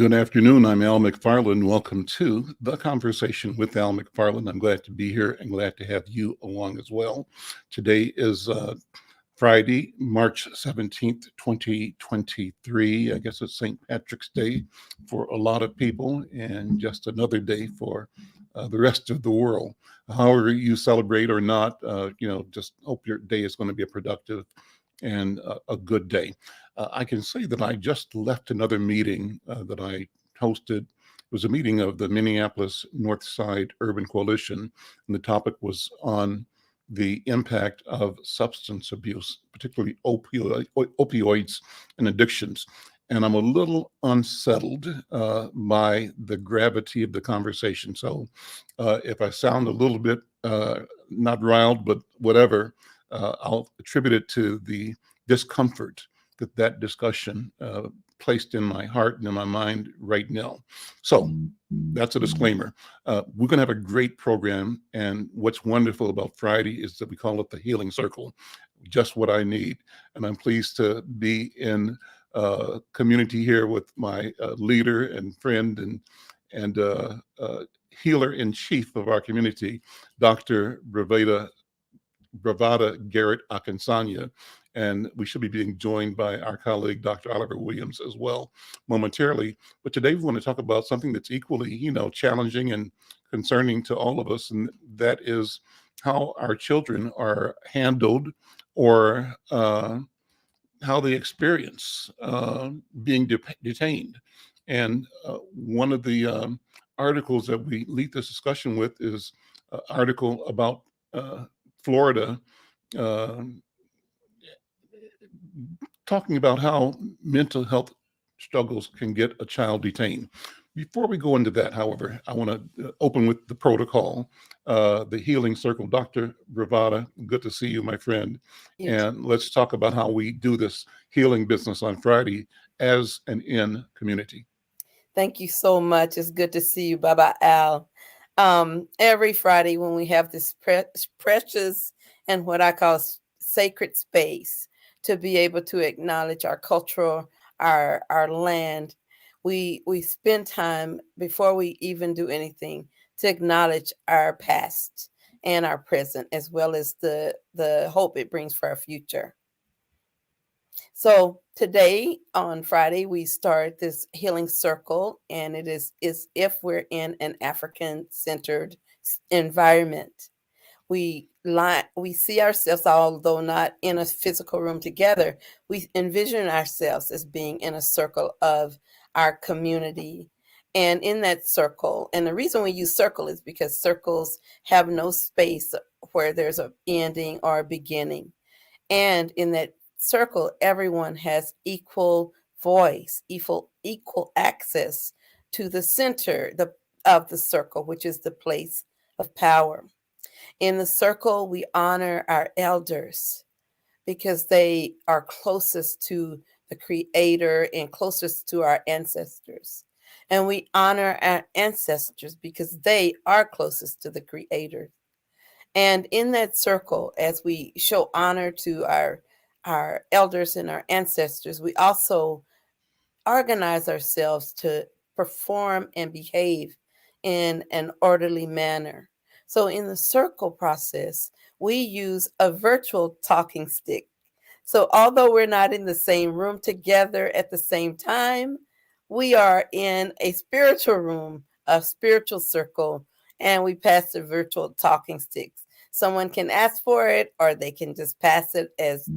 Good afternoon. I'm Al McFarlane. Welcome to The Conversation with Al McFarlane. I'm glad to be here and glad to have you along as well. Today is Friday, March 17th, 2023. I guess it's St. Patrick's Day for a lot of people and just another day for the rest of the world. However you celebrate or not, just hope your day is going to be a productive and a good day. I can say that I just left another meeting that I hosted. It was a meeting of the Minneapolis North Side Urban Coalition, and the topic was on the impact of substance abuse, particularly opioids and addictions. And I'm a little unsettled by the gravity of the conversation. So if I sound a little bit not riled, but whatever, I'll attribute it to the discomfort that discussion placed in my heart and in my mind right now. So that's a disclaimer. We're going to have a great program. And what's wonderful about Friday is that we call it the Healing Circle, just what I need. And I'm pleased to be in community here with my leader and friend and healer in chief of our community, Dr. Bravada Garrett-Akinsanya. And we should be being joined by our colleague, Dr. Oliver Williams, as well momentarily. But today we want to talk about something that's equally, challenging and concerning to all of us. And that is how our children are handled or how they experience being detained. And one of the articles that we lead this discussion with is an article about Florida, talking about how mental health struggles can get a child detained. Before we go into that, however, I want to open with the protocol, the Healing Circle. Dr. Bravada, good to see you, my friend. And let's talk about how we do this healing business on Friday as an in community. Thank you so much. It's good to see you. Bye-bye, Al. Every Friday when we have this precious and what I call sacred space to be able to acknowledge our culture, our land, we spend time before we even do anything to acknowledge our past and our present, as well as the hope it brings for our future. So today on Friday, we start this healing circle, and it is if we're in an African-centered environment. We see ourselves, although not in a physical room together, we envision ourselves as being in a circle of our community. And in that circle, and the reason we use circle is because circles have no space where there's an ending or a beginning. And in that circle, everyone has equal voice, equal access to the center of the circle, which is the place of power. In the circle, we honor our elders because they are closest to the Creator and closest to our ancestors. And we honor our ancestors because they are closest to the Creator. And in that circle, as we show honor to our elders and our ancestors, we also organize ourselves to perform and behave in an orderly manner. So in the circle process, we use a virtual talking stick. So although we're not in the same room together at the same time, we are in a spiritual room, a spiritual circle, and we pass the virtual talking sticks. Someone can ask for it or they can just pass it as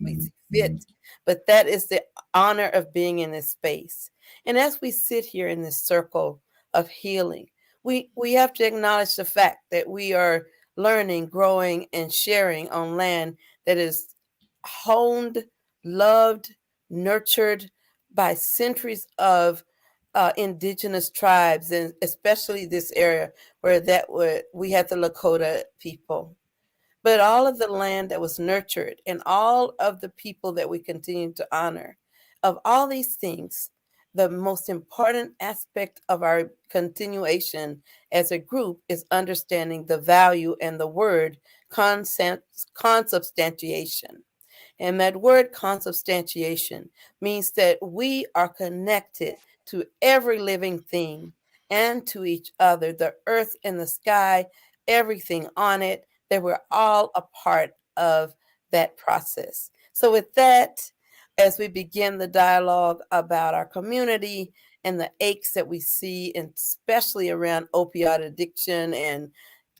we see fit. But that is the honor of being in this space. And as we sit here in this circle of healing, we have to acknowledge the fact that we are learning, growing, and sharing on land that is honed, loved, nurtured by centuries of indigenous tribes, and especially this area where we had the Lakota people. But all of the land that was nurtured and all of the people that we continue to honor, of all these things, the most important aspect of our continuation as a group is understanding the value and the word consubstantiation. And that word consubstantiation means that we are connected to every living thing and to each other, the earth and the sky, everything on it, that we're all a part of that process. So, with that, as we begin the dialogue about our community and the aches that we see, and especially around opioid addiction and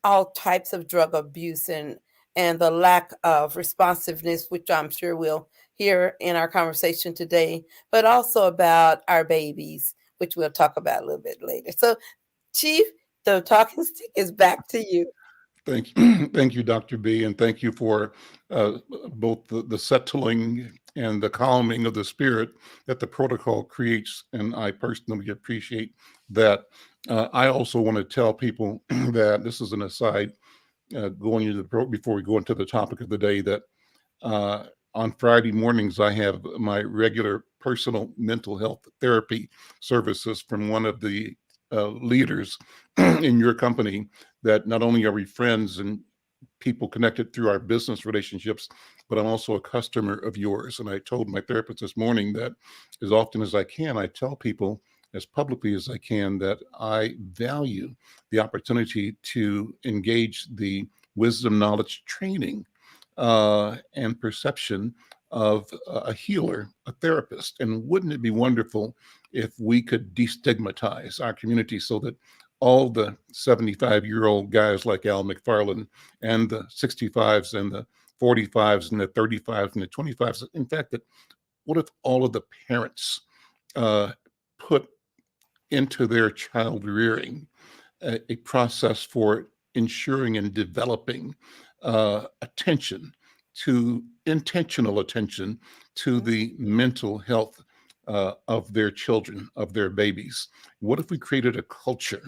all types of drug abuse and the lack of responsiveness, which I'm sure we'll hear in our conversation today, but also about our babies, which we'll talk about a little bit later. So, Chief, the talking stick is back to you. Thank you, thank you, Dr. B, and thank you for both the settling and the calming of the spirit that the protocol creates, and I personally appreciate that. I also want to tell people that this is an aside, going into before we go into the topic of the day, that on Friday mornings I have my regular personal mental health therapy services from one of the leaders in your company, that not only are we friends and people connected through our business relationships, but I'm also a customer of yours. And I told my therapist this morning that as often as I can, I tell people as publicly as I can that I value the opportunity to engage the wisdom, knowledge, training, and perception of a healer, a therapist. And wouldn't it be wonderful if we could destigmatize our community so that all the 75-year-old guys like Al McFarlane and the 65s and the 45s and the 35s and the 25s, in fact, that what if all of the parents put into their child rearing a process for ensuring and developing intentional attention to the mental health of their children, of their babies? What if we created a culture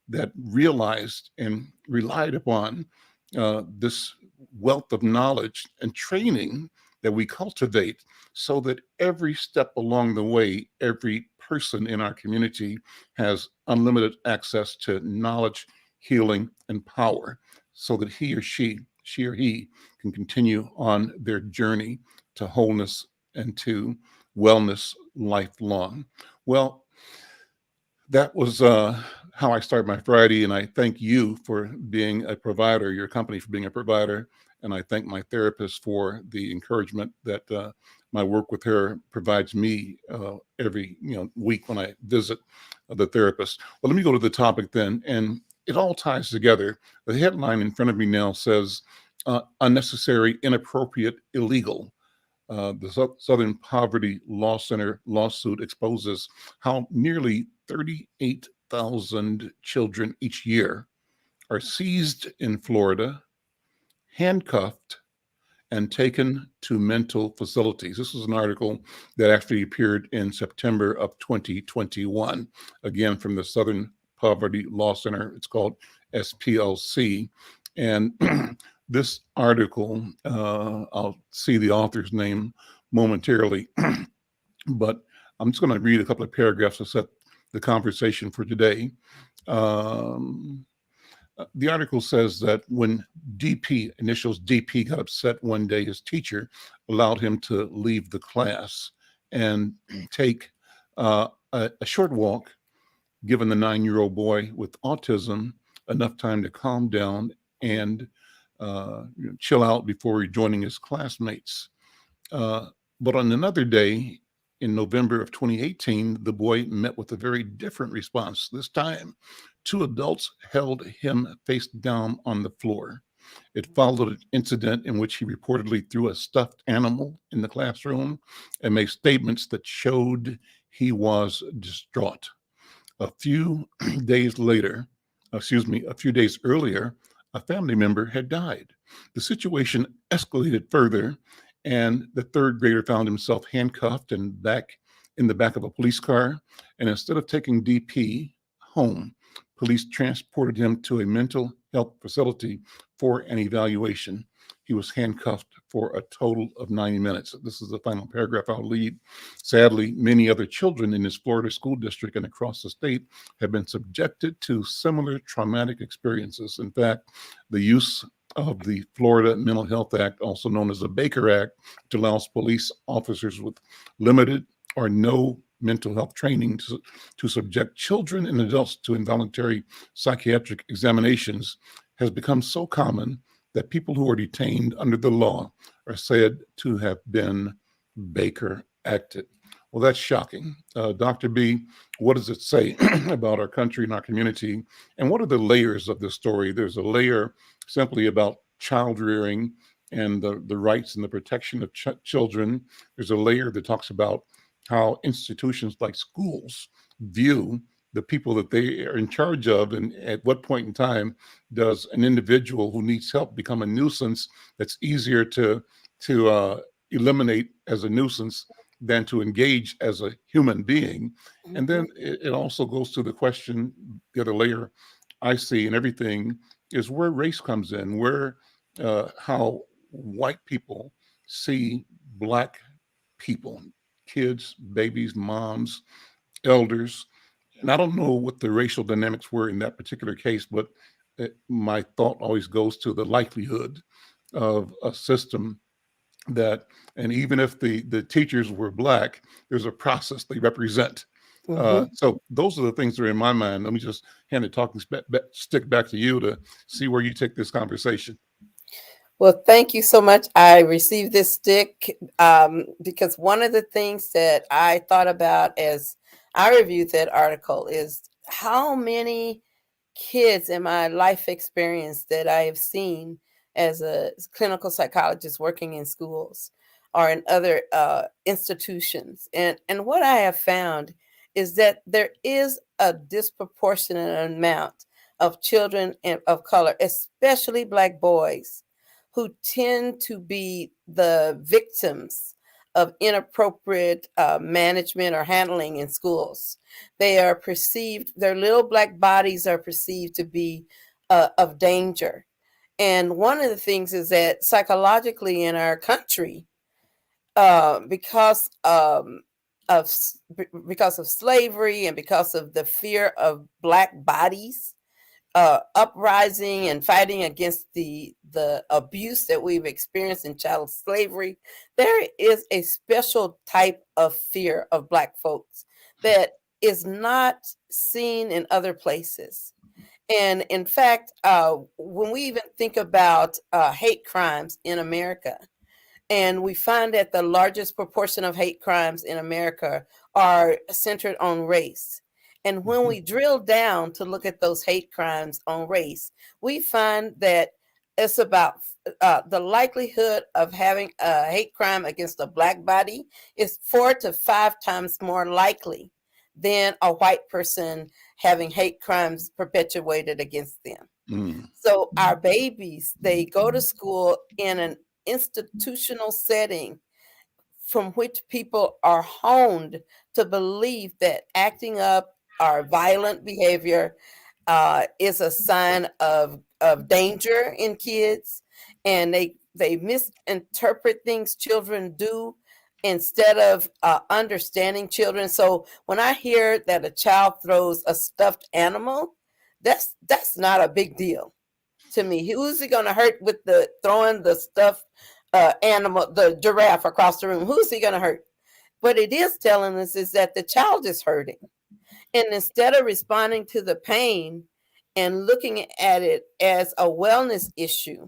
that realized and relied upon this wealth of knowledge and training that we cultivate, so that every step along the way, every person in our community has unlimited access to knowledge, healing, and power, so that she or he can continue on their journey to wholeness and to wellness lifelong. Well, that was how I start my Friday, and I thank you for being a provider, your company for being a provider, and I thank my therapist for the encouragement that my work with her provides me every week when I visit the therapist. Well, let me go to the topic then, and it all ties together. The headline in front of me now says, "Unnecessary, inappropriate, illegal." The Southern Poverty Law Center lawsuit exposes how nearly 38,000 children each year are seized in Florida, handcuffed, and taken to mental facilities. This is an article that actually appeared in September of 2021, again from the Southern Poverty Law Center. It's called SPLC. And this article, I'll see the author's name momentarily, but I'm just going to read a couple of paragraphs to set the conversation for today. The article says that when DP, initials DP, got upset one day, his teacher allowed him to leave the class and take a short walk, giving the 9-year-old boy with autism enough time to calm down and chill out before rejoining his classmates. But on another day, in November of 2018, the boy met with a very different response. This time, 2 adults held him face down on the floor. It followed an incident in which he reportedly threw a stuffed animal in the classroom and made statements that showed he was distraught. A few days earlier, a family member had died. The situation escalated further, and the 3rd grader found himself handcuffed and back in the back of a police car. And instead of taking DP home, police transported him to a mental health facility for an evaluation. He was handcuffed for a total of 90 minutes. This is the final paragraph I'll read. Sadly, many other children in this Florida school district and across the state have been subjected to similar traumatic experiences. In fact, the use of the Florida Mental Health Act, also known as the Baker Act, which allows police officers with limited or no mental health training to subject children and adults to involuntary psychiatric examinations has become so common that people who are detained under the law are said to have been Baker acted. Well, that's shocking. Dr. B, what does it say about our country and our community? And what are the layers of this story? There's a layer simply about child rearing and the rights and the protection of children. There's a layer that talks about how institutions like schools view the people that they are in charge of, and at what point in time does an individual who needs help become a nuisance that's easier to eliminate as a nuisance than to engage as a human being. And then it also goes to the question, the other layer I see in everything is where race comes in, where how white people see Black people, kids, babies, moms, elders. And I don't know what the racial dynamics were in that particular case, but my thought always goes to the likelihood of a system that, and even if the teachers were Black, there's a process they represent. So those are the things that are in my mind. Let me just hand the talking stick back to you to see where you take this conversation. Well, thank you so much. I received this stick because one of the things that I thought about as I reviewed that article is how many kids in my life experience that I have seen as a clinical psychologist working in schools or in other institutions. And what I have found is that there is a disproportionate amount of children of color, especially Black boys, who tend to be the victims of inappropriate management or handling in schools. They are perceived, their little Black bodies are perceived to be of danger. And one of the things is that psychologically in our country, because because of slavery and because of the fear of Black bodies, uprising and fighting against the abuse that we've experienced in chattel slavery, there is a special type of fear of Black folks that is not seen in other places. And in fact, when we even think about hate crimes in America, and we find that the largest proportion of hate crimes in America are centered on race. And when we drill down to look at those hate crimes on race, we find that it's about the likelihood of having a hate crime against a Black body is 4 to 5 times more likely than a white person having hate crimes perpetuated against them. So our babies, they go to school in an institutional setting from which people are honed to believe that acting up or violent behavior is a sign of danger in kids, and they misinterpret things children do instead of understanding children. So when I hear that a child throws a stuffed animal, that's not a big deal to me. Who's he going to hurt with the throwing the stuffed animal, the giraffe across the room? Who's he going to hurt? What it is telling us is that the child is hurting. And instead of responding to the pain and looking at it as a wellness issue,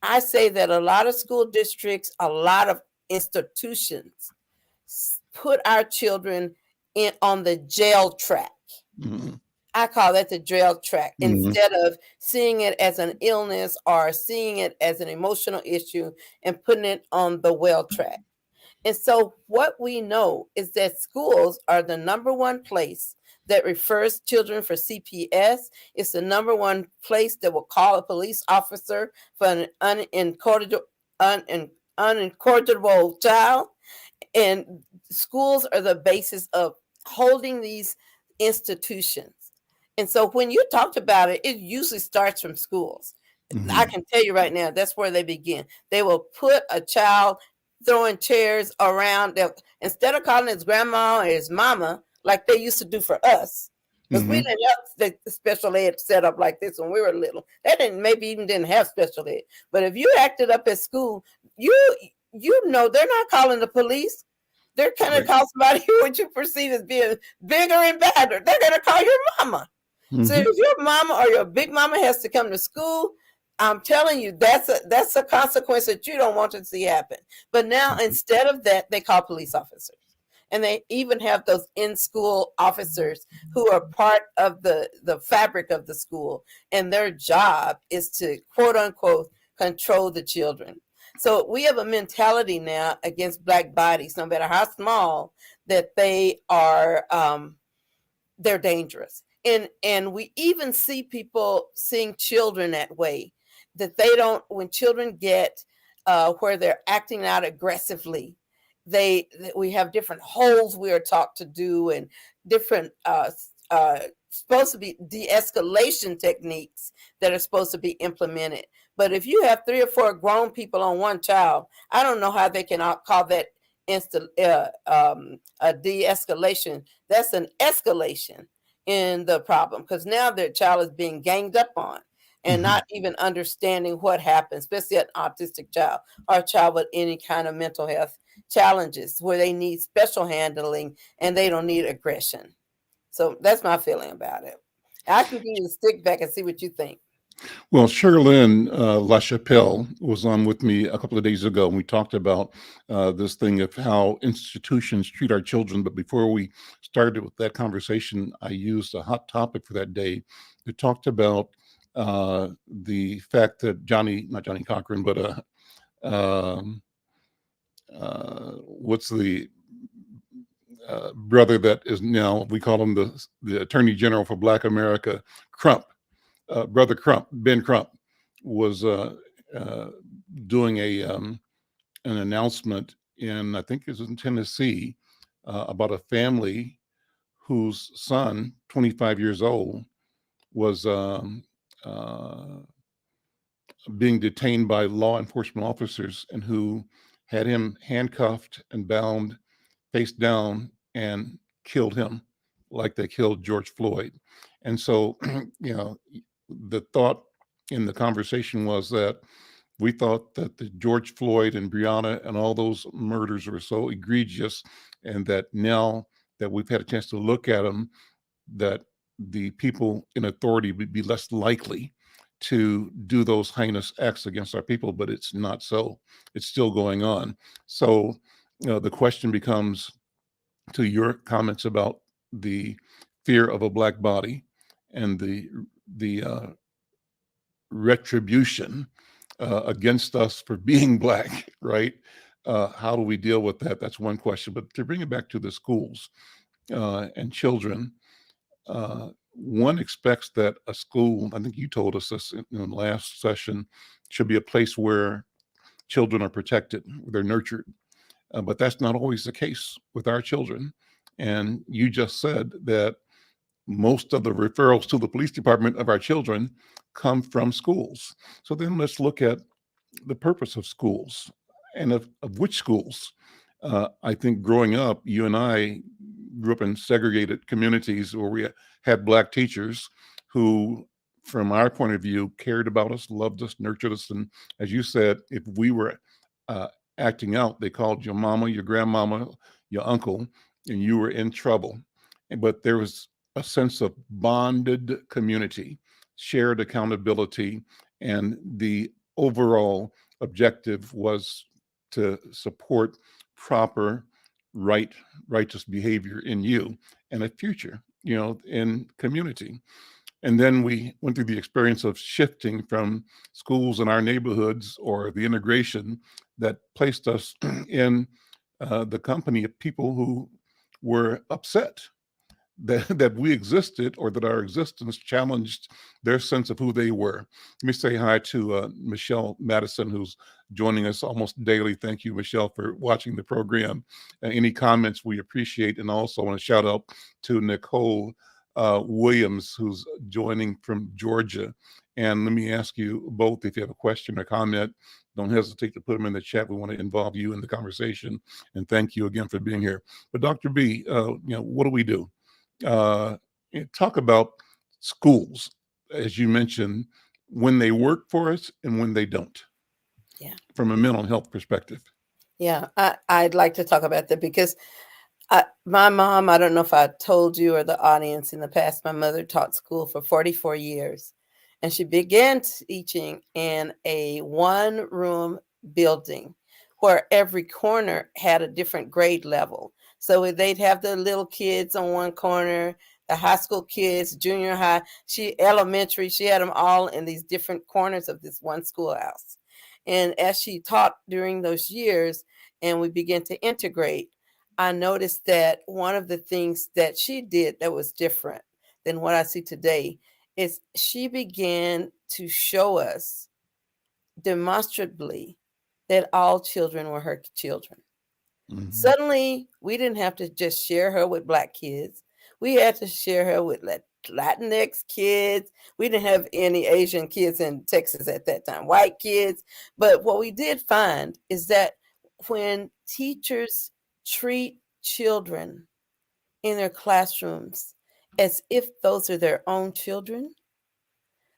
I say that a lot of school districts, a lot of institutions put our children on the jail track. I call that the jail track instead of seeing it as an illness or seeing it as an emotional issue and putting it on the well track. And so what we know is that schools are the number one place that refers children for CPS. It's the number one place that will call a police officer for an unincorrigible child. And schools are the basis of holding these institutions. And so when you talked about it, it usually starts from schools. I can tell you right now, that's where they begin. They will put a child throwing chairs around. Instead of calling his grandma or his mama, like they used to do for us, because we didn't have the special ed set up like this when we were little. They didn't have special ed. But if you acted up at school, you know they're not calling the police. they're going to Right. call somebody who what you perceive as being bigger and badder. They're going to call your mama. So Mm-hmm. if your mama or your big mama has to come to school, I'm telling you, that's a consequence that you don't want to see happen. But now instead of that, they call police officers. And they even have those in-school officers who are part of the fabric of the school. And their job is to, quote unquote, control the children. So we have a mentality now against Black bodies, no matter how small, that they are they're dangerous. And we even see people seeing children that way, that they don't, when children get where they're acting out aggressively, we have different holes we are taught to do, and different supposed to be de-escalation techniques that are supposed to be implemented. But if you have 3 or 4 grown people on one child, I don't know how they can call that a de-escalation. That's an escalation in the problem, because now their child is being ganged up on and not even understanding what happens, especially an autistic child or a child with any kind of mental health challenges where they need special handling and they don't need aggression. So that's my feeling about it. I can give you the stick back and see what you think. Well, Sherilyn LaChapelle was on with me a couple of days ago, and we talked about this thing of how institutions treat our children. But before we started with that conversation, I used a hot topic for that day. It talked about the fact that not Johnny Cochran, but what's the brother that is now, we call him the Attorney General for Black America, Crump. Brother Crump, Ben Crump, was doing an announcement in, I think it was in Tennessee, about a family whose son, 25 years old, was being detained by law enforcement officers, and who had him handcuffed and bound face down and killed him like they killed George Floyd. And so, the thought in the conversation was that we thought that the George Floyd and Breonna and all those murders were so egregious, and that now that we've had a chance to look at them, that the people in authority would be less likely to do those heinous acts against our people. But it's not so. It's still going on. So the question becomes, to your comments about the fear of a Black body and the retribution against us for being Black, right? How do we deal with that? That's one question. But to bring it back to the schools and children, one expects that a school, I think you told us this in the last session, should be a place where children are protected, they're nurtured. But that's not always the case with our children. And you just said that most of the referrals to the police department of our children come from schools. So then let's look at the purpose of schools, and of which schools. I think growing up, you and I grew up in segregated communities where we had Black teachers who, from our point of view, cared about us, loved us, nurtured us. And as you said, if we were acting out, they called your mama, your grandmama, your uncle, and you were in trouble. But there was a sense of bonded community, shared accountability, and the overall objective was to support proper, righteous behavior in you and a future, in community. And then we went through the experience of shifting from schools in our neighborhoods, or the integration that placed us in the company of people who were upset that we existed, or that our existence challenged their sense of who they were. Let me say hi to Michelle Madison, who's joining us almost daily. Thank you, Michelle, for watching the program. Any comments we appreciate. And also want to shout out to Nicole Williams, who's joining from Georgia. And let me ask you both, if you have a question or comment, don't hesitate to put them in the chat. We want to involve you in the conversation. And thank you again for being here. But Dr. B, what do we do? Talk about schools, as you mentioned, when they work for us and when they don't. Yeah. From a mental health perspective. Yeah, I'd like to talk about that because my mom, I don't know if I told you or the audience in the past, my mother taught school for 44 years. And she began teaching in a one room building where every corner had a different grade level. So they'd have the little kids on one corner, the high school kids, junior high, elementary, she had them all in these different corners of this one schoolhouse. And as she taught during those years and we began to integrate, I noticed that one of the things that she did that was different than what I see today is she began to show us demonstrably that all children were her children. Mhm. Suddenly, we didn't have to just share her with Black kids. We had to share her with Latinx kids. We didn't have any Asian kids in Texas at that time, white kids. But what we did find is that when teachers treat children in their classrooms as if those are their own children,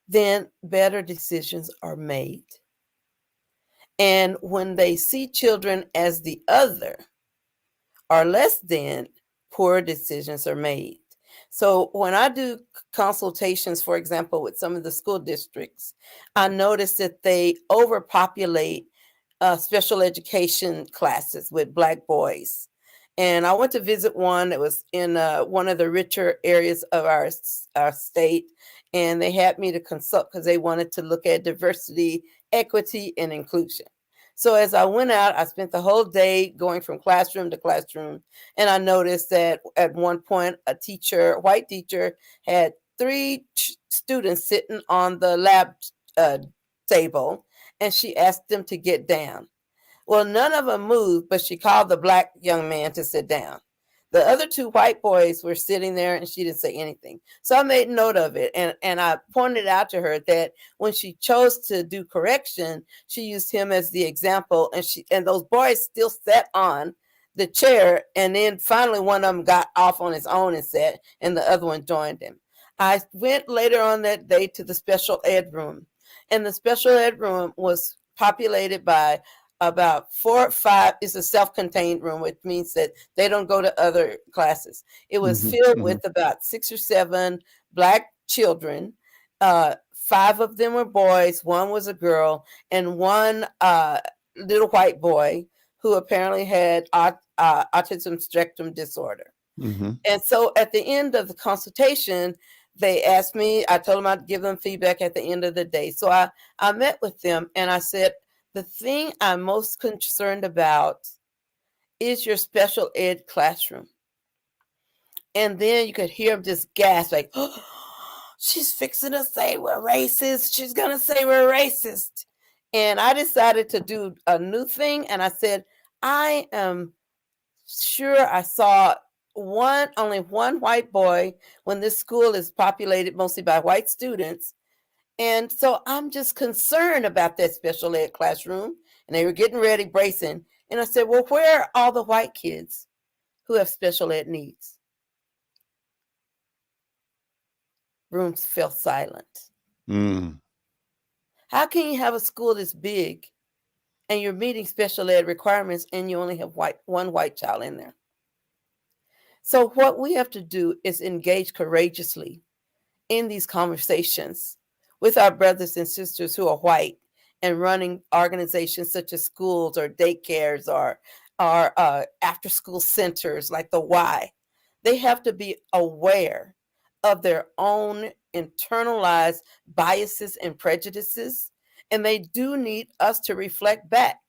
then better decisions are made. And when they see children as the other, or less than, poor decisions are made. So when I do consultations, for example, with some of the school districts, I notice that they overpopulate special education classes with Black boys. And I went to visit one that was in one of the richer areas of our state. And they had me to consult because they wanted to look at diversity, equity, and inclusion. So as I went out, I spent the whole day going from classroom to classroom. And I noticed that at one point, a white teacher, had three students sitting on the lab uh, table, and she asked them to get down. Well, none of them moved, but she called the Black young man to sit down. The other two white boys were sitting there and she didn't say anything. So I made note of it, and I pointed out to her that when she chose to do correction, she used him as the example, and those boys still sat on the chair, and then finally one of them got off on his own and sat, and the other one joined him. I went later on that day to the special ed room, and the special ed room was populated by about 4 or 5. It's a self-contained room, which means that they don't go to other classes. It was Mhm. filled Mhm. with about 6 or 7 Black children. 5 of them were boys, one was a girl, and one little white boy who apparently had autism spectrum disorder. Mhm. And so at the end of the consultation, they asked me, I told them I'd give them feedback at the end of the day. So I met with them and I said, the thing I'm most concerned about is your special ed classroom. And then you could hear them just gasp, like, oh, she's fixing to say we're racist. She's going to say we're racist. And I decided to do a new thing. And I said, I am sure I saw only one white boy when this school is populated mostly by white students. And so I'm just concerned about that special ed classroom. And they were getting ready, bracing. And I said, well, where are all the white kids who have special ed needs? Rooms fell silent. Mm. How can you have a school this big and you're meeting special ed requirements and you only have one white child in there? So what we have to do is engage courageously in these conversations with our brothers and sisters who are white and running organizations such as schools or daycares or after school centers like the Y. They have to be aware of their own internalized biases and prejudices, and they do need us to reflect back.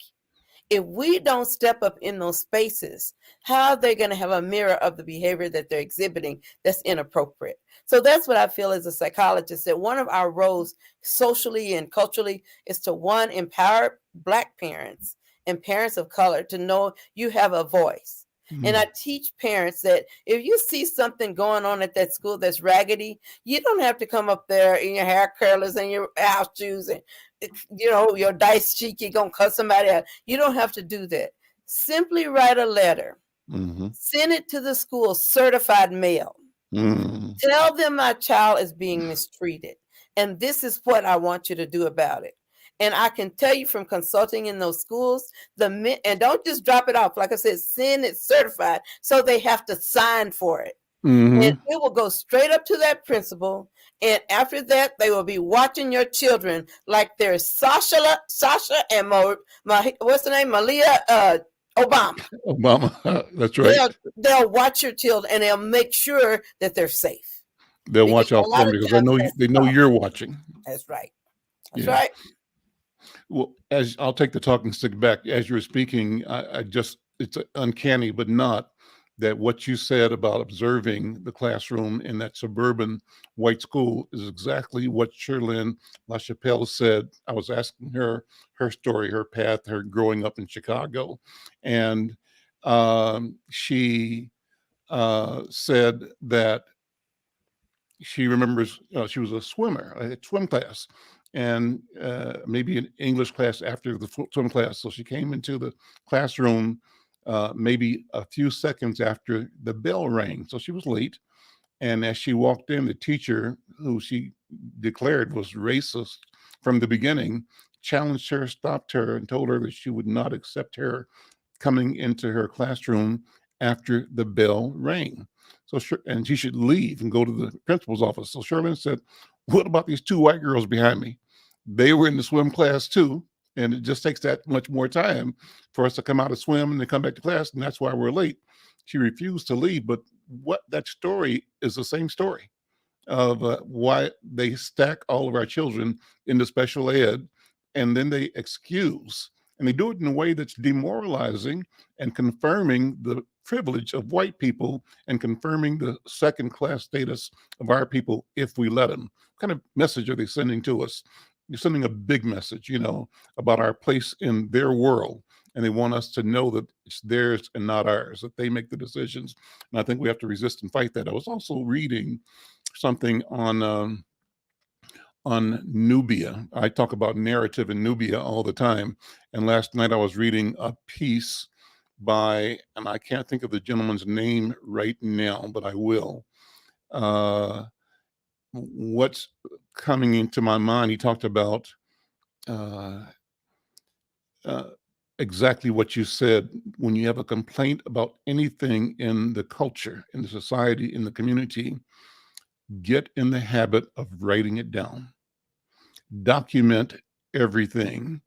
If we don't step up in those spaces, how are they going to have a mirror of the behavior that they're exhibiting that's inappropriate? So that's what I feel as a psychologist, that one of our roles socially and culturally is to, one, empower Black parents and parents of color to know you have a voice. And I Mm. teach parents that if you see something going on at that school that's raggedy, you don't have to come up there in your hair curlers and your house shoes and your dice cheek, you're gonna cuss somebody out. You don't have to do that. Simply write a letter, Mhm. send it to the school, certified mail. Mm. Tell them my child is being mistreated, and this is what I want you to do about it. And I can tell you from consulting in those schools, and don't just drop it off. Like I said, send it certified, so they have to sign for it. Mm-hmm. And it will go straight up to that principal. And after that, they will be watching your children like they're Sasha and what's the name? Malia Obama. Obama, that's right. They'll watch your children, and they'll make sure that they're safe. They'll watch out for them because they know you're watching. That's right. That's right. Well, as I'll take the talking stick back, as you were speaking, it's uncanny, but not that what you said about observing the classroom in that suburban white school is exactly what Shirlene LaChapelle said. I was asking her story, her path, her growing up in Chicago. And she said that she remembers she was a swimmer at swim class, and maybe an English class after the swim class. So she came into the classroom maybe a few seconds after the bell rang. So she was late. And as she walked in, the teacher, who she declared was racist from the beginning, challenged her, stopped her, and told her that she would not accept her coming into her classroom after the bell rang. And she should leave and go to the principal's office. So Sherlyn said, "What about these two white girls behind me? They were in the swim class too. And it just takes that much more time for us to come out of swim and then come back to class. And that's why we're late." She refused to leave. But what that story is the same story of why they stack all of our children into special ed, and then they excuse. And they do it in a way that's demoralizing and confirming the privilege of white people and confirming the second-class status of our people if we let them. What kind of message are they sending to us? You're sending a big message, about our place in their world. And they want us to know that it's theirs and not ours, that they make the decisions. And I think we have to resist and fight that. I was also reading something on Nubia. I talk about narrative in Nubia all the time. And last night I was reading a piece by, and I can't think of the gentleman's name right now, but I will. What's coming into my mind, he talked about exactly what you said. When you have a complaint about anything in the culture, in the society, in the community, get in the habit of writing it down. Document everything.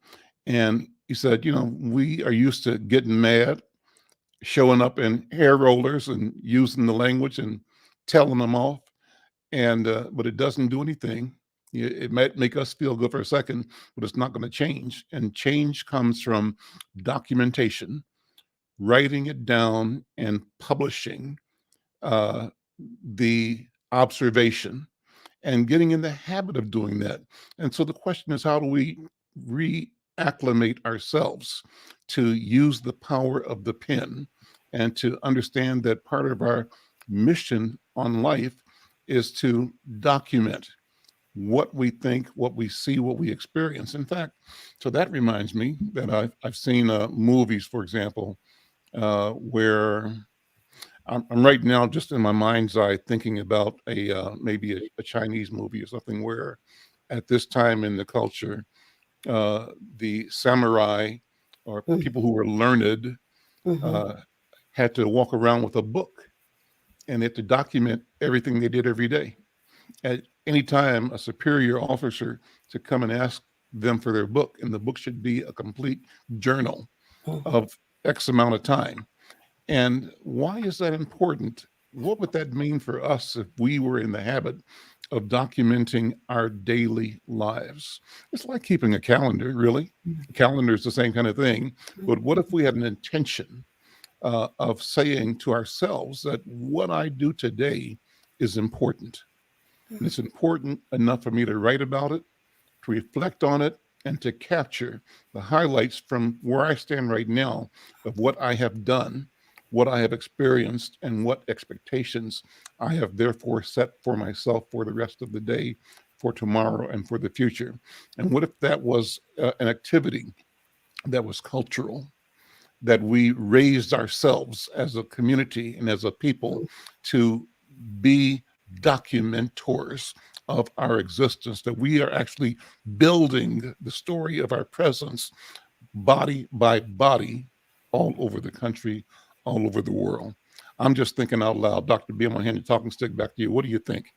And he said, we are used to getting mad, showing up in hair rollers and using the language and telling them off. And but it doesn't do anything. It might make us feel good for a second, but it's not going to change. And change comes from documentation, writing it down and publishing the observation and getting in the habit of doing that. And so the question is, how do we reacclimate ourselves to use the power of the pen and to understand that part of our mission on life is to document what we think, what we see, what we experience. In fact, so that reminds me that I've seen movies, for example, where I'm right now just in my mind's eye thinking about maybe a Chinese movie or something where at this time in the culture, the samurai or people who were learned had to walk around with a book, and they had to document everything they did every day. At any time, a superior officer to come and ask them for their book, and the book should be a complete journal of X amount of time. And why is that important? What would that mean for us if we were in the habit of documenting our daily lives? It's like keeping a calendar, really. A calendar is the same kind of thing. But what if we had an intention of saying to ourselves that what I do today is important? And it's important enough for me to write about it, to reflect on it, and to capture the highlights from where I stand right now of what I have done, what I have experienced, and what expectations I have therefore set for myself for the rest of the day, for tomorrow, and for the future. And what if that was an activity that was cultural, that we raised ourselves as a community and as a people to be documentors of our existence, that we are actually building the story of our presence body by body all over the country, all over the world. I'm just thinking out loud. Dr. B, I'm going to hand the talking stick back to you. What do you think?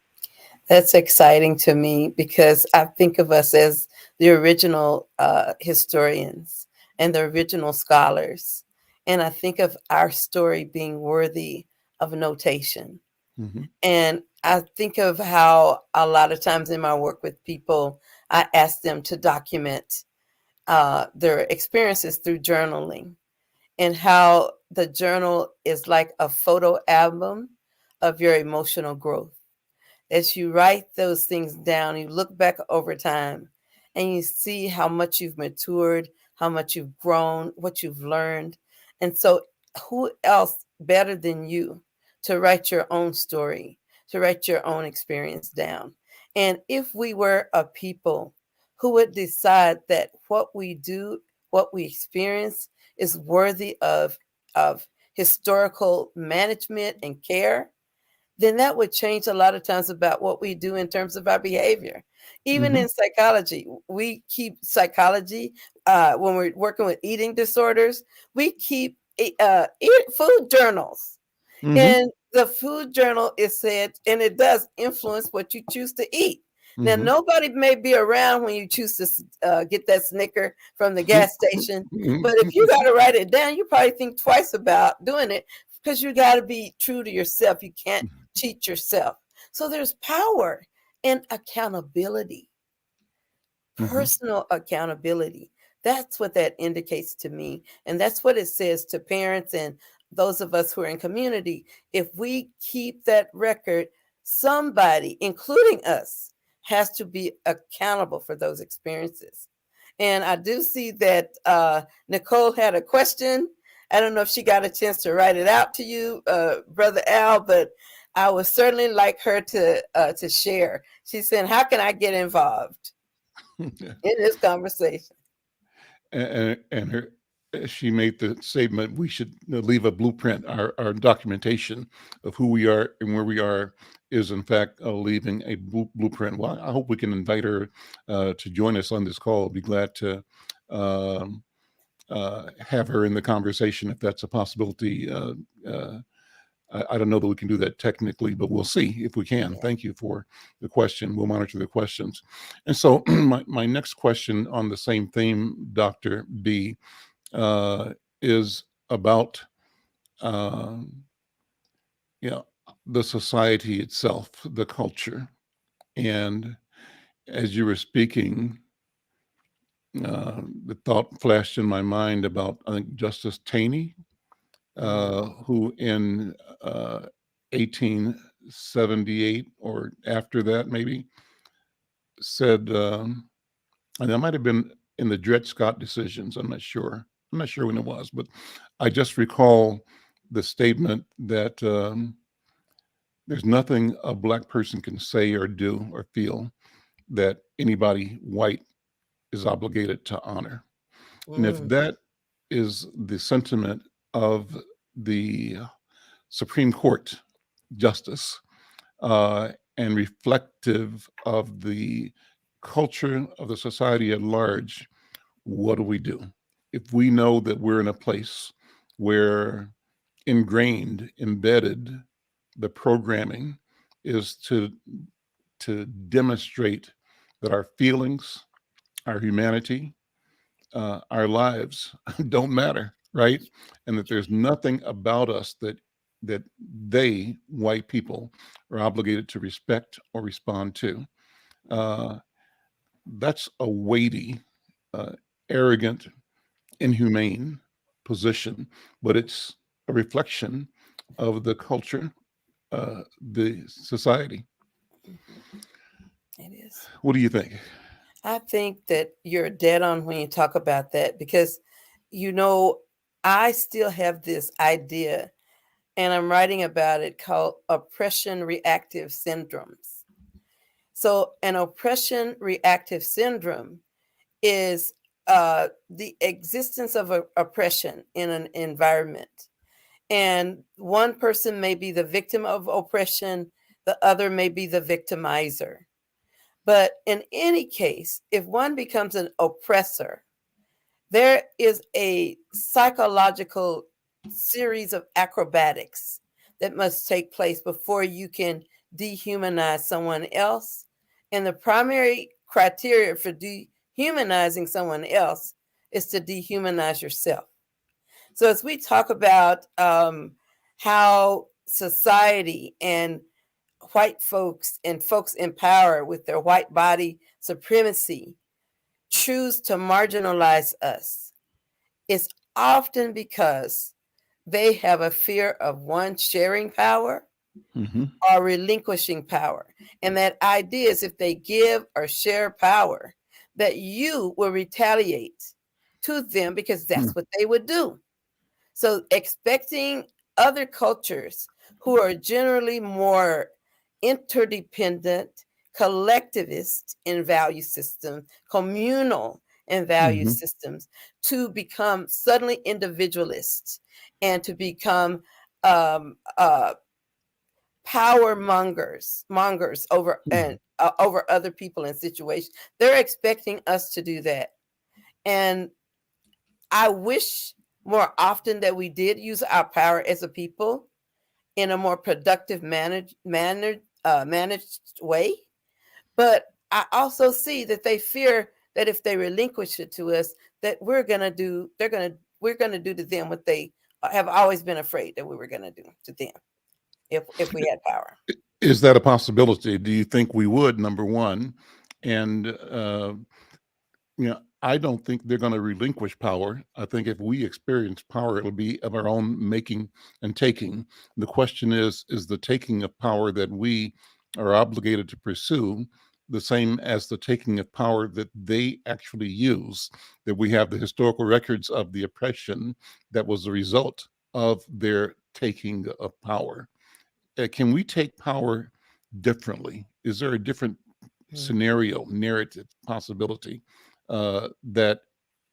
That's exciting to me because I think of us as the original historians and the original scholars. And I think of our story being worthy of notation. Mm-hmm. And I think of how a lot of times in my work with people, I ask them to document their experiences through journaling, and how the journal is like a photo album of your emotional growth. As you write those things down, you look back over time and you see how much you've matured, how much you've grown, what you've learned. And so, who else better than you to write your own story, to write your own experience down? And if we were a people who would decide that what we do, what we experience, is worthy of historical management and care, then that would change a lot of times about what we do in terms of our behavior. Even Mm-hmm. in psychology, we keep psychology when we're working with eating disorders, we keep food journals. Mm-hmm. And the food journal is said, and it does influence what you choose to eat. Now, Mm-hmm. nobody may be around when you choose to get that Snicker from the gas station, but if you got to write it down, you probably think twice about doing it because you got to be true to yourself. You can't cheat yourself. So there's power in accountability, Mm-hmm. personal accountability. That's what that indicates to me. And that's what it says to parents and those of us who are in community. If we keep that record, somebody, including us, has to be accountable for those experiences. And I do see that Nicole had a question. I don't know if she got a chance to write it out to you, Brother Al, but I would certainly like her to share. She said, "How can I get involved in this conversation?" And her, she made the statement, we should leave a blueprint. Our documentation of who we are and where we are is in fact leaving a blueprint. Well, I hope we can invite her to join us on this call. I'll be glad to um, have her in the conversation if that's a possibility. I don't know that we can do that technically, but we'll see if we can. Yeah. Thank you for the question. We'll monitor the questions. And so my next question on the same theme, Dr. B, is about you know, the society itself, the culture. And as you were speaking, the thought flashed in my mind about, I think, Justice Taney, who in 1878 or after that maybe said, and that might have been in the Dred Scott decisions. I'm not sure. I'm not sure when it was, but I just recall the statement that there's nothing a Black person can say or do or feel that anybody white is obligated to honor. And if Mm. that is the sentiment of the Supreme Court justice and reflective of the culture of the society at large, what do we do? If we know that we're in a place where ingrained, embedded, the programming is to demonstrate that our feelings, our humanity, our lives don't matter, right? And that there's nothing about us that they, white people, are obligated to respect or respond to. Uh, that's a weighty, uh, arrogant, inhumane position, but it's a reflection of the culture, the society. It is. What do you think? I think that you're dead on when you talk about that because, you know, I still have this idea, and I'm writing about it, called oppression reactive syndromes. So, an oppression reactive syndrome is the existence of oppression in an environment. And one person may be the victim of oppression, the other may be the victimizer. But in any case, if one becomes an oppressor, there is a psychological series of acrobatics that must take place before you can dehumanize someone else. And the primary criteria for dehumanizing someone else is to dehumanize yourself. So, as we talk about how society and white folks and folks in power with their white body supremacy choose to marginalize us, it's often because they have a fear of one, sharing power Mm-hmm. or relinquishing power. And that idea is if they give or share power, that you will retaliate to them because that's what they would do. So expecting other cultures who are generally more interdependent, collectivist in value systems, communal in value Mm-hmm. systems, to become suddenly individualists and to become um, uh, power mongers over and over other people and situations. They're expecting us to do that, and I wish more often that we did use our power as a people in a more productive managed way. But I also see that they fear that if they relinquish it to us, that we're gonna do to them what they have always been afraid that we were gonna do to them if we had power. Is that a possibility? Do you think we would, number one? And I don't think they're going to relinquish power. I think if we experience power, it'll be of our own making and taking. The question is the taking of power that we are obligated to pursue the same as the taking of power that they actually use, that we have the historical records of the oppression that was the result of their taking of power? Can we take power differently? Is there a different scenario, narrative, possibility that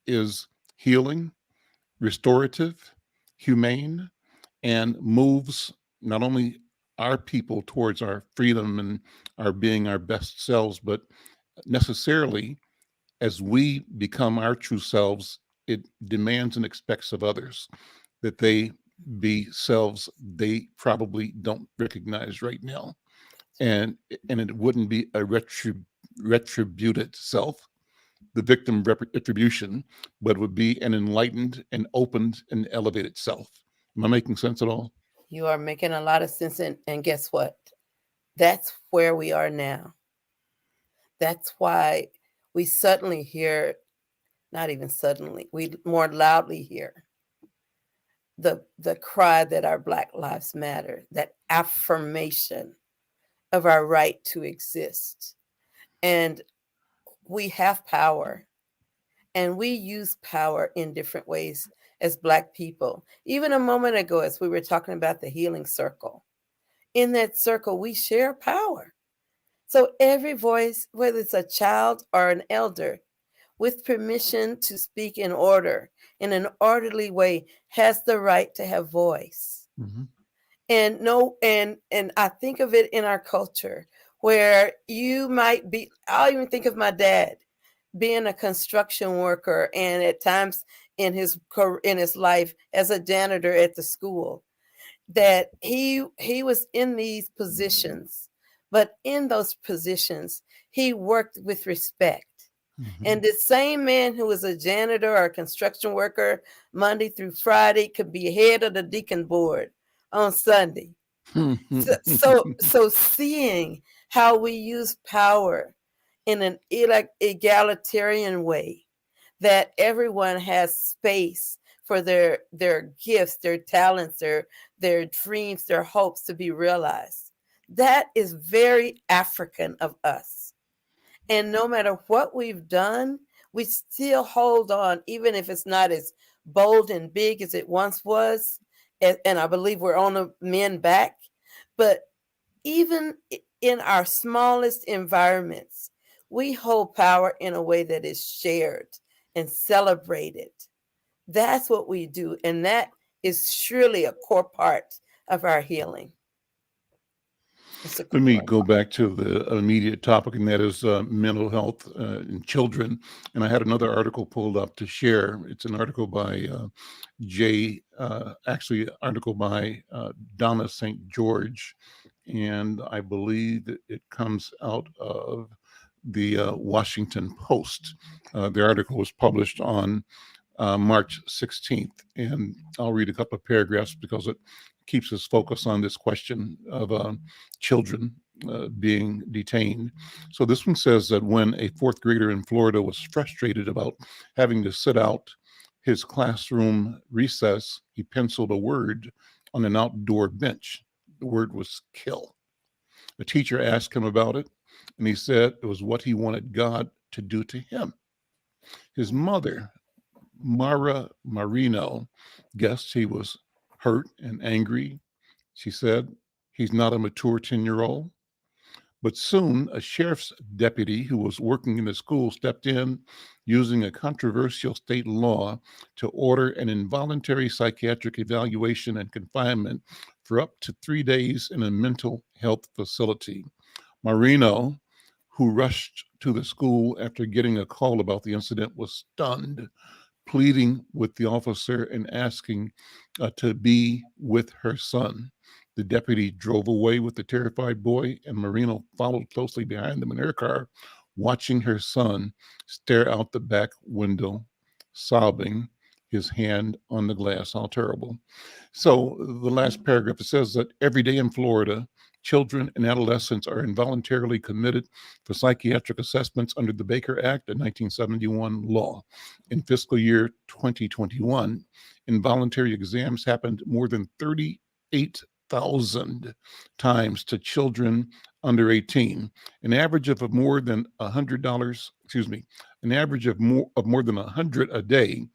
is healing, restorative, humane, and moves not only our people towards our freedom and our being our best selves, but necessarily as we become our true selves, it demands and expects of others that they be selves they probably don't recognize right now. And it wouldn't be a retributed self, the victim retribution, but it would be an enlightened and opened and elevated self. Am I making sense at all? You are making a lot of sense, and guess what? That's where we are now. That's why we suddenly hear, not even suddenly, we more loudly hear the cry that our Black lives matter, that affirmation of our right to exist. And we have power, and we use power in different ways as Black people. Even a moment ago, as we were talking about the healing circle, in that circle, we share power. So every voice, whether it's a child or an elder, with permission to speak in order, in an orderly way, has the right to have voice. Mm-hmm. And no, and I think of it in our culture where you might be, I'll even think of my dad being a construction worker and at times in his life as a janitor at the school, that he was in these positions, but in those positions he worked with respect. Mm-hmm. And the same man who was a janitor or a construction worker Monday through Friday could be head of the deacon board on Sunday. So seeing how we use power in an egalitarian way, that everyone has space for their gifts, their talents, their dreams, their hopes to be realized. That is very African of us. And no matter what we've done, we still hold on, even if it's not as bold and big as it once was. And I believe we're on the men back. But even in our smallest environments, we hold power in a way that is shared and celebrated. That's what we do. And that is surely a core part of our healing. It's a Let good me one. go back to the immediate topic, and that is mental health in children. And I had another article pulled up to share. It's an article by actually, an article by Donna St. George, and I believe that it comes out of the Washington Post. The article was published on March 16th. And I'll read a couple of paragraphs because it keeps us focused on this question of children being detained. So this one says that when a fourth grader in Florida was frustrated about having to sit out his classroom recess, he penciled a word on an outdoor bench. The word was kill. The teacher asked him about it, and he said it was what he wanted God to do to him. His mother, Mara Marino, guessed he was hurt and angry. She said, he's not a mature 10-year-old. But soon, a sheriff's deputy who was working in the school stepped in using a controversial state law to order an involuntary psychiatric evaluation and confinement for up to 3 days in a mental health facility. Marino, who rushed to the school after getting a call about the incident, was stunned, pleading with the officer and asking to be with her son. The deputy drove away with the terrified boy, and Marino followed closely behind them in her car, watching her son stare out the back window, sobbing, his hand on the glass. How terrible. So the last paragraph, it says that every day in Florida, children and adolescents are involuntarily committed for psychiatric assessments under the Baker Act, a 1971 law. In fiscal year 2021, involuntary exams happened more than 38,000 times to children under 18, an average of more than $100, an average of more than 100 a day,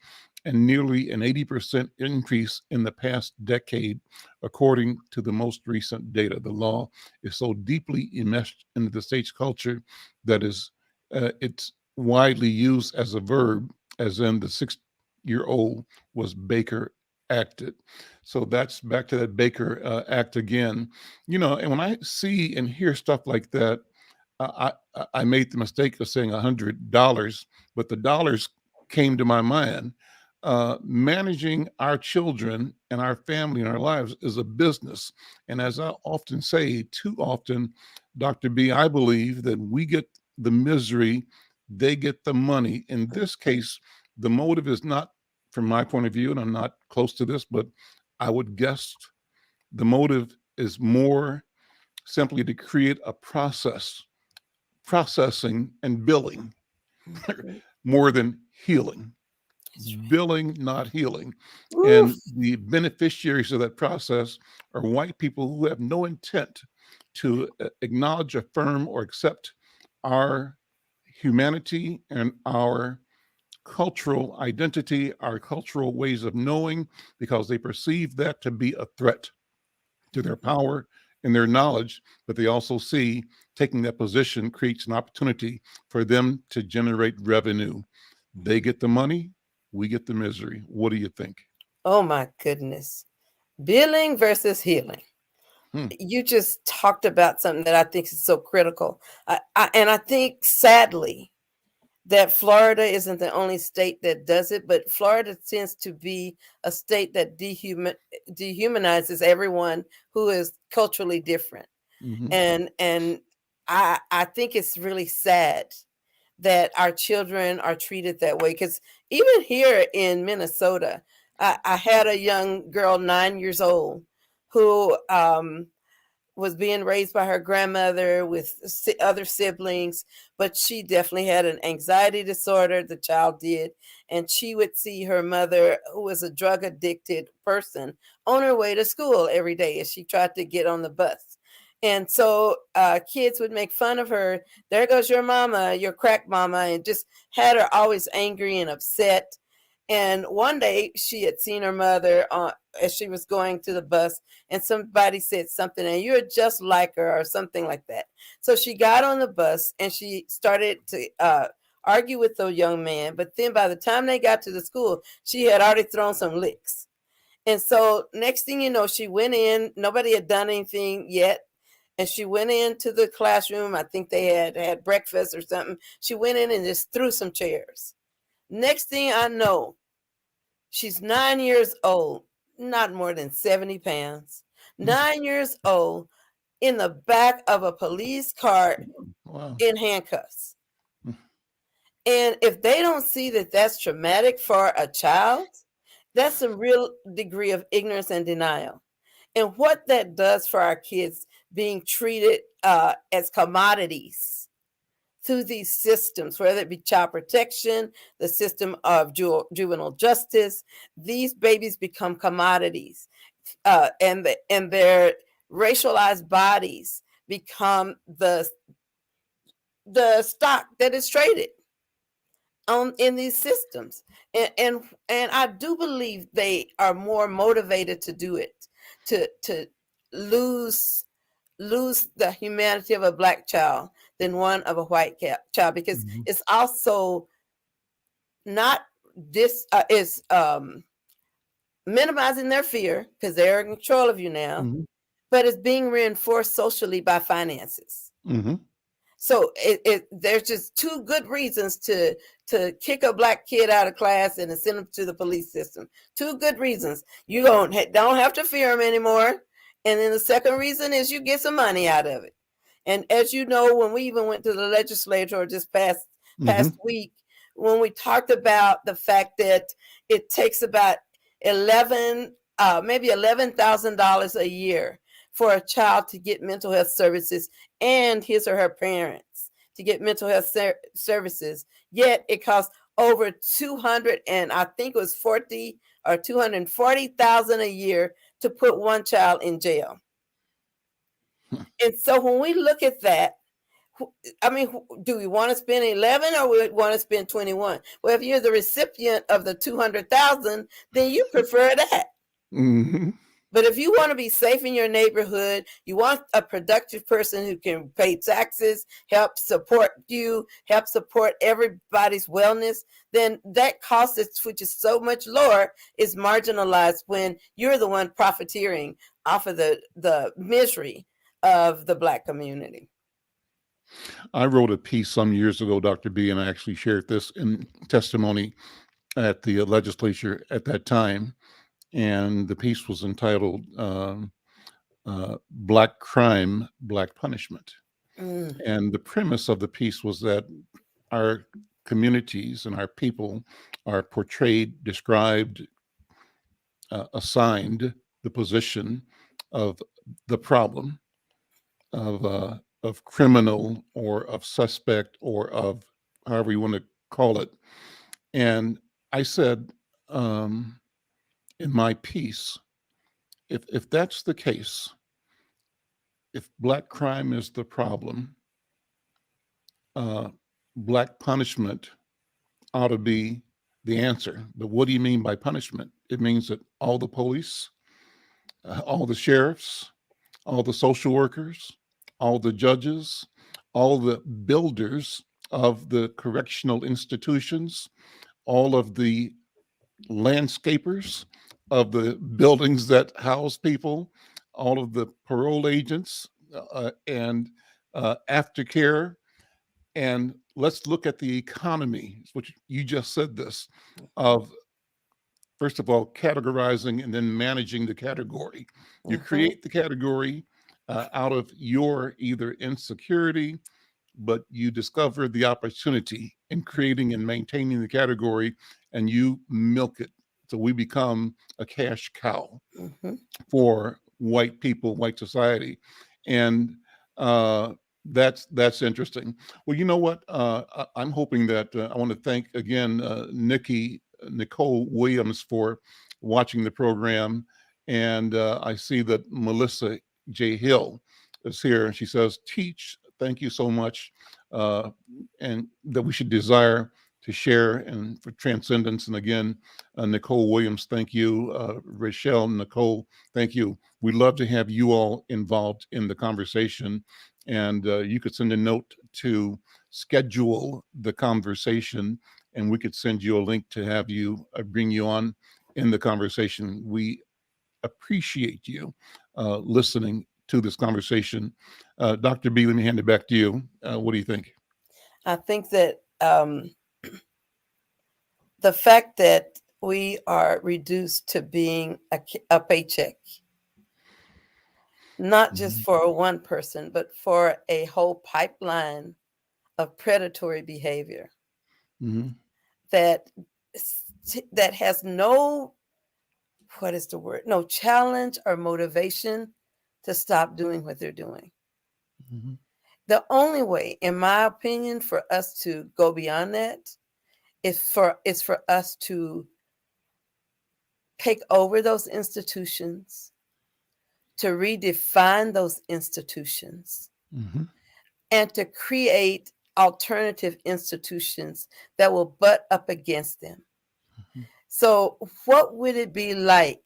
and nearly an 80% increase in the past decade, according to the most recent data. The law is so deeply enmeshed into the state's culture that it's widely used as a verb, as in the 6-year-old was Baker acted. So that's back to that Baker Act again. And when I see and hear stuff like that, I made the mistake of saying $100, but the dollars came to my mind. Managing our children and our family and our lives is a business. And as I often say, too often, Dr. B, I believe that we get the misery, they get the money. In this case, the motive is not, from my point of view, and I'm not close to this, but I would guess the motive is more simply to create a processing and billing more than healing. Billing, not healing. Oof. And the beneficiaries of that process are white people who have no intent to acknowledge, affirm, or accept our humanity and our cultural identity, our cultural ways of knowing, because they perceive that to be a threat to their power and their knowledge. But they also see taking that position creates an opportunity for them to generate revenue. They get the money, we get the misery. What do you think? Oh my goodness. Billing versus healing. Hmm. You just talked about something that I think is so critical. And I think sadly that Florida isn't the only state that does it, but Florida tends to be a state that dehumanizes everyone who is culturally different. Mm-hmm. And I think it's really sad that our children are treated that way. Because even here in Minnesota, I had a young girl, 9 years old, who was being raised by her grandmother with other siblings, but she definitely had an anxiety disorder. The child did. And she would see her mother, who was a drug addicted person, on her way to school every day as she tried to get on the bus. And so kids would make fun of her. There goes your mama, your crack mama, and just had her always angry and upset. And one day she had seen her mother as she was going to the bus, and somebody said something, and you're just like her, or something like that. So she got on the bus and she started to argue with the young man. But then by the time they got to the school, she had already thrown some licks. And so next thing you know, she went in. Nobody had done anything yet. And she went into the classroom. I think they had breakfast or something. She went in and just threw some chairs. Next thing I know, she's 9 years old, not more than 70 pounds. 9 years old, in the back of a police car Wow. in handcuffs. And if they don't see that that's traumatic for a child, that's a real degree of ignorance and denial. And what that does for our kids being treated as commodities through these systems, whether it be child protection, the system of juvenile justice, these babies become commodities, and their racialized bodies become the stock that is traded on in these systems. And I do believe they are more motivated to do it, to lose the humanity of a Black child than one of a white child, because it's also not this is minimizing their fear because they're in control of you now, but it's being reinforced socially by finances. So there's just two good reasons to kick a Black kid out of class and to send them to the police system. Two good reasons. You don't have to fear them anymore. And then the second reason is you get some money out of it. And as you know, when we even went to the legislature just past week, when we talked about the fact that it takes about maybe $11,000 a year for a child to get mental health services and his or her parents to get mental health services, yet it costs over 200 and I think it was 40 or 240,000 a year to put one child in jail. And so when we look at that, I mean, do we want to spend 11 or we want to spend 21? Well, if you're the recipient of the 200,000, then you prefer that. But if you want to be safe in your neighborhood, you want a productive person who can pay taxes, help support you, help support everybody's wellness, then that cost, which is so much lower, is marginalized when you're the one profiteering off of the misery of the Black community. I wrote a piece some years ago, Dr. B, and I actually shared this in testimony at the legislature at that time. And the piece was entitled Black Crime, Black Punishment. And the premise of the piece was that our communities and our people are portrayed, described, assigned the position of the problem, of criminal or of suspect or of however you want to call it. And I said in my piece, if that's the case, if Black crime is the problem, Black punishment ought to be the answer. But what do you mean by punishment? It means that all the police, all the sheriffs, all the social workers, all the judges, all the builders of the correctional institutions, all of the landscapers of the buildings that house people, all of the parole agents and aftercare. And let's look at the economy, which you just said this, of first of all, categorizing and then managing the category. You create the category out of your either insecurity, but you discover the opportunity in creating and maintaining the category and you milk it. So we become a cash cow for white people, white society. And that's interesting. Well, you know what? I'm hoping that I want to thank again, Nicole Williams for watching the program. And I see that Melissa J. Hill is here and she says, teach, thank you so much. And that we should desire to share and for transcendence. And again, Nicole Williams, thank you. Rochelle, Nicole, thank you. We'd love to have you all involved in the conversation. And you could send a note to schedule the conversation and we could send you a link to have you bring you on in the conversation. We appreciate you listening to this conversation. Dr. B, let me hand it back to you. What do you think? I think that the fact that we are reduced to being a paycheck, not just for one person, but for a whole pipeline of predatory behavior Mm-hmm. that that has no, what is the word? No challenge or motivation to stop doing what they're doing. Mm-hmm. The only way, in my opinion, for us to go beyond that is for us to take over those institutions, to redefine those institutions, Mm-hmm. and to create alternative institutions that will butt up against them. So, what would it be like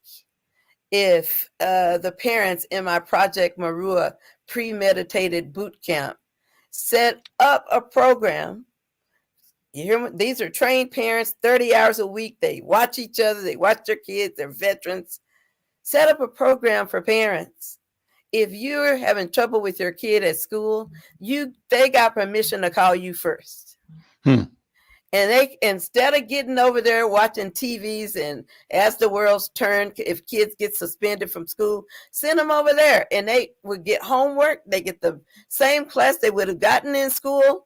if the parents in my Project Marua premeditated boot camp set up a program? You hear, these are trained parents, 30 hours a week. They watch each other, they watch their kids, they're veterans. Set up a program for parents. If you're having trouble with your kid at school, they got permission to call you first. Hmm. And they, instead of getting over there watching TVs and as the world's turn, if kids get suspended from school, send them over there and they would get homework. They get the same class they would have gotten in school.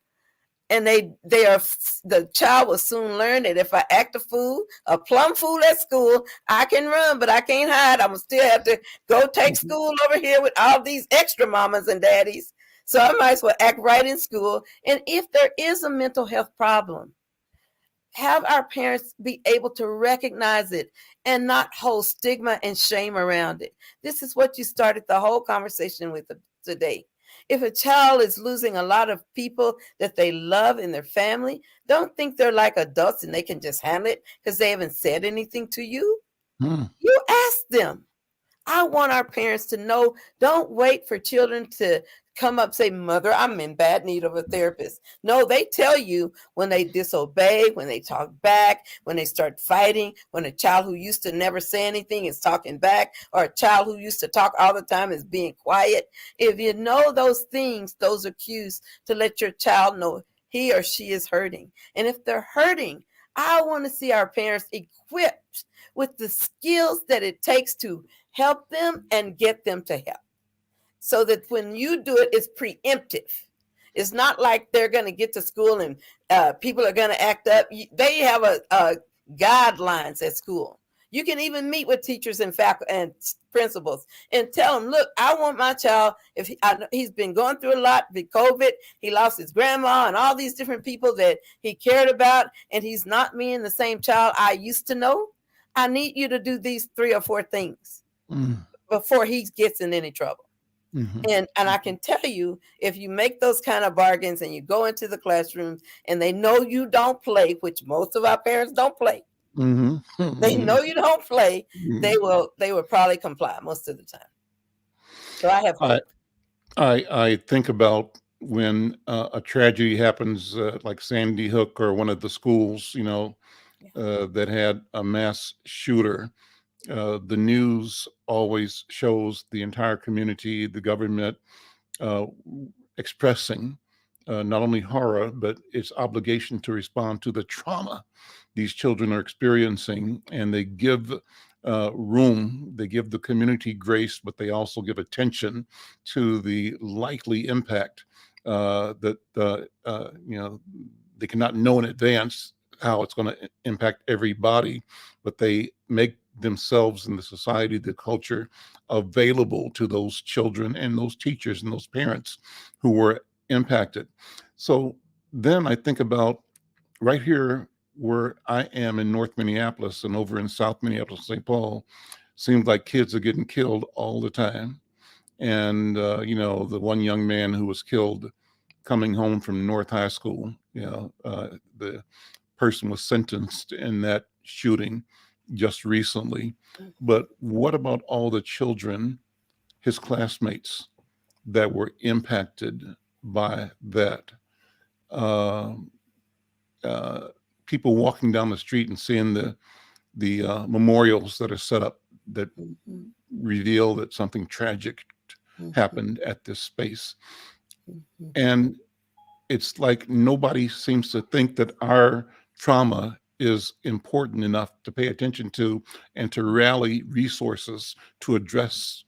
And the child will soon learn that if I act a plum fool at school, I can run, but I can't hide. I'm gonna still have to go take school over here with all these extra mamas and daddies. So I might as well act right in school. And if there is a mental health problem, have our parents be able to recognize it and not hold stigma and shame around it. This is what you started the whole conversation with today. If a child is losing a lot of people that they love in their family, don't think they're like adults and they can just handle it because they haven't said anything to you. Hmm. You ask them. I want our parents to know, don't wait for children to come up, say, Mother, I'm in bad need of a therapist. No, they tell you when they disobey, when they talk back, when they start fighting, when a child who used to never say anything is talking back, or a child who used to talk all the time is being quiet. If you know those things, those are cues to let your child know he or she is hurting. And if they're hurting, I want to see our parents equipped with the skills that it takes to help them and get them to help. So that when you do it, it's preemptive. It's not like they're going to get to school and people are going to act up. They have a guidelines at school. You can even meet with teachers and faculty and principals and tell them, look, I want my child, if he's been going through a lot with COVID, he lost his grandma and all these different people that he cared about, and he's not me and the same child I used to know. I need you to do these 3 or 4 things before he gets in any trouble. Mm-hmm. And I can tell you, if you make those kind of bargains and you go into the classrooms and they know you don't play, which most of our parents don't play, Mm-hmm. they know you don't play, Mm-hmm. they will probably comply most of the time. So I have hope. I think about when a tragedy happens, like Sandy Hook or one of the schools, that had a mass shooter. The news always shows the entire community, the government, uh, expressing not only horror, but its obligation to respond to the trauma these children are experiencing. And they give room, they give the community grace, but they also give attention to the likely impact that, they cannot know in advance how it's going to impact everybody, but they make themselves and the society, the culture available to those children and those teachers and those parents who were impacted. So then I think about right here where I am in North Minneapolis and over in South Minneapolis, St. Paul, seems like kids are getting killed all the time. And, the one young man who was killed coming home from North High School, the person was sentenced in that shooting just recently. But what about all the children, his classmates, that were impacted by that? Uh, People walking down the street and seeing the memorials that are set up that reveal that something tragic happened at this space. Mm-hmm. And it's like nobody seems to think that our trauma is important enough to pay attention to and to rally resources to address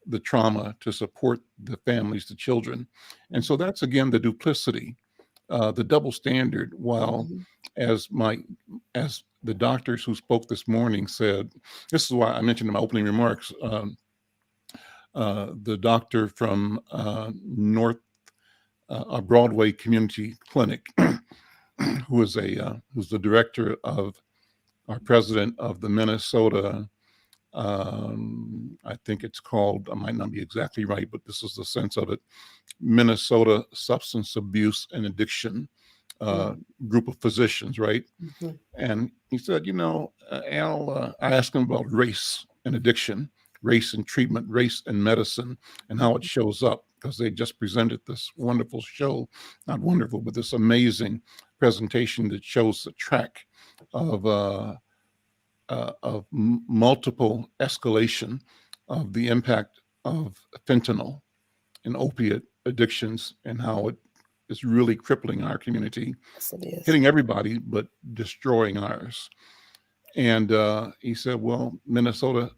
the trauma, to support the families, the children. And so that's, again, the duplicity, the double standard. While as the doctors who spoke this morning said, this is why I mentioned in my opening remarks, the doctor from a Broadway Community Clinic, who's the director of, our president of the Minnesota, I think it's called, I might not be exactly right, but this is the sense of it, Minnesota Substance Abuse and Addiction group of physicians, right? And he said, Al, I asked him about race and addiction, race and treatment, race and medicine, and how it shows up, because they just presented this wonderful show, not wonderful, but this amazing presentation that shows the track of multiple escalation of the impact of fentanyl and opiate addictions, and how it is really crippling our community. Yes, it is. Hitting everybody, but destroying ours. And he said, well, Minnesota,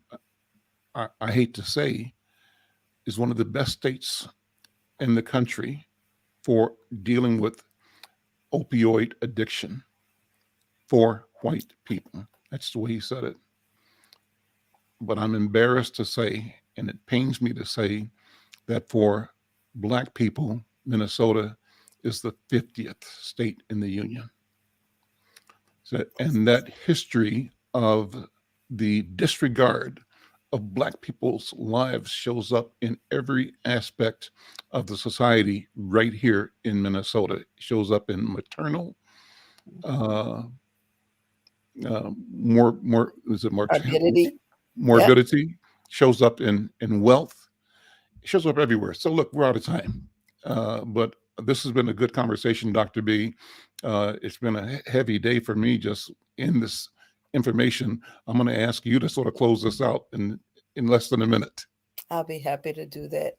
I hate to say, is one of the best states in the country for dealing with opioid addiction for white people. That's the way he said it. But I'm embarrassed to say, and it pains me to say, that for Black people, Minnesota is the 50th state in the union. So, and that history of the disregard of Black people's lives shows up in every aspect of the society right here in Minnesota. It shows up in maternal, morbidity, shows up in wealth, shows up everywhere. So look, we're out of time. But this has been a good conversation, Dr. B. It's been a heavy day for me just in this information. I'm going to ask you to sort of close this out in less than a minute. I'll be happy to do that.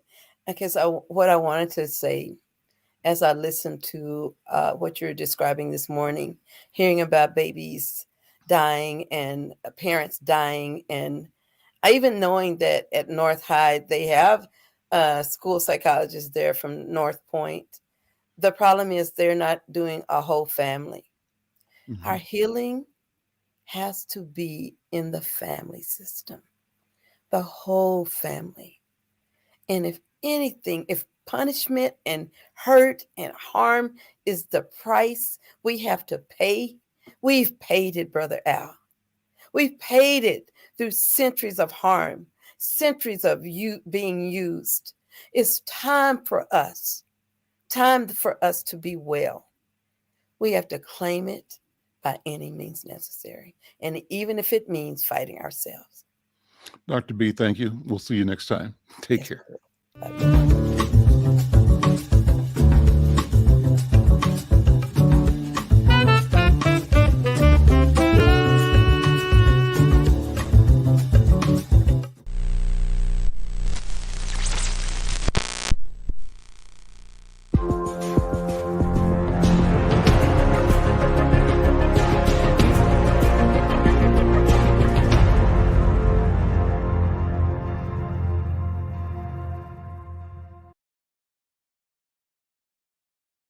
Because what I wanted to say, as I listened to what you're describing this morning, hearing about babies dying and parents dying, and even knowing that at North High, they have school psychologists there from North Point. The problem is they're not doing a whole family. Our healing has to be in the family system, the whole family. And if anything, if punishment and hurt and harm is the price we have to pay, we've paid it, Brother Al. We've paid it through centuries of harm, centuries of you being used. It's time for us to be well. We have to claim it by any means necessary, and even if it means fighting ourselves. Dr. B, thank you. We'll see you next time. Take care. Bye-bye.